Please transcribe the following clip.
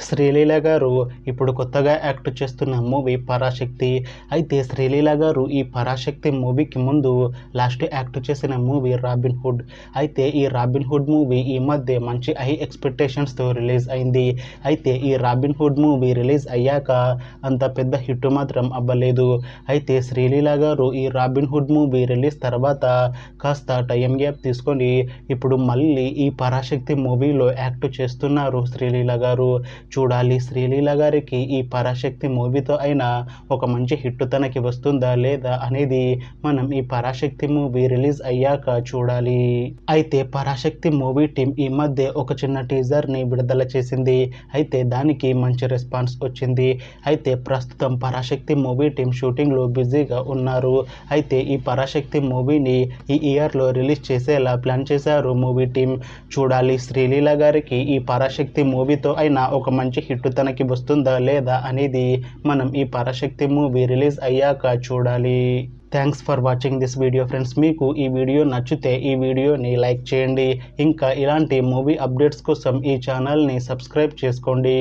శ్రీలీల గారు ఇప్పుడు కొత్తగా యాక్ట్ చేస్తున్న మూవీ పరాశక్తి. అయితే శ్రీలీల గారు ఈ పరాశక్తి మూవీకి ముందు లాస్ట్ యాక్ట్ చేసిన మూవీ రాబిన్ హుడ్. అయితే ఈ రాబిన్ హుడ్ మూవీ ఈ మధ్య మంచి హై ఎక్స్పెక్టేషన్స్తో రిలీజ్ అయింది. అయితే ఈ రాబిన్ హుడ్ మూవీ రిలీజ్ అయ్యాక అంత పెద్ద హిట్ మాత్రం అవ్వలేదు. అయితే శ్రీలీల గారు ఈ రాబిన్ హుడ్ మూవీ రిలీజ్ తర్వాత కాస్త టైం గ్యాప్ తీసుకొని ఇప్పుడు మళ్ళీ ఈ పరాశక్తి మూవీలో యాక్ట్ చేస్తున్నారు శ్రీలీల గారు. చూడాలి శ్రీలీల గారికి ఈ పరాశక్తి మూవీతో అయినా ఒక మంచి హిట్ తనకి వస్తుందా లేదా అనేది మనం ఈ పరాశక్తి మూవీ రిలీజ్ అయ్యాక చూడాలి. అయితే పరాశక్తి మూవీ టీం ఈ మధ్య ఒక చిన్న టీజర్ని విడుదల చేసింది. అయితే దానికి మంచి రెస్పాన్స్ వచ్చింది. అయితే ప్రస్తుతం పరాశక్తి మూవీ టీం షూటింగ్లో బిజీగా ఉన్నారు. అయితే ఈ పరాశక్తి మూవీని ఈ ఇయర్లో రిలీజ్ చేసేలా ప్లాన్ చేశారు మూవీ టీం. చూడాలి శ్రీలీల గారికి ఈ పరాశక్తి మూవీతో అయినా ఒక మంచి హిట్ తనకి వస్తుందా లేదా అనేది మనం ఈ పరాశక్తి మూవీ రిలీజ్ అయ్యాక చూడాలి. Thanks for watching this video friends. మీకు ఈ వీడియో నచ్చితే ఈ వీడియోని లైక్ చేయండి. ఇంకా ఇలాంటి మూవీ అప్డేట్స్ కోసం ఈ ఛానల్ని సబ్స్క్రైబ్ చేసుకోండి.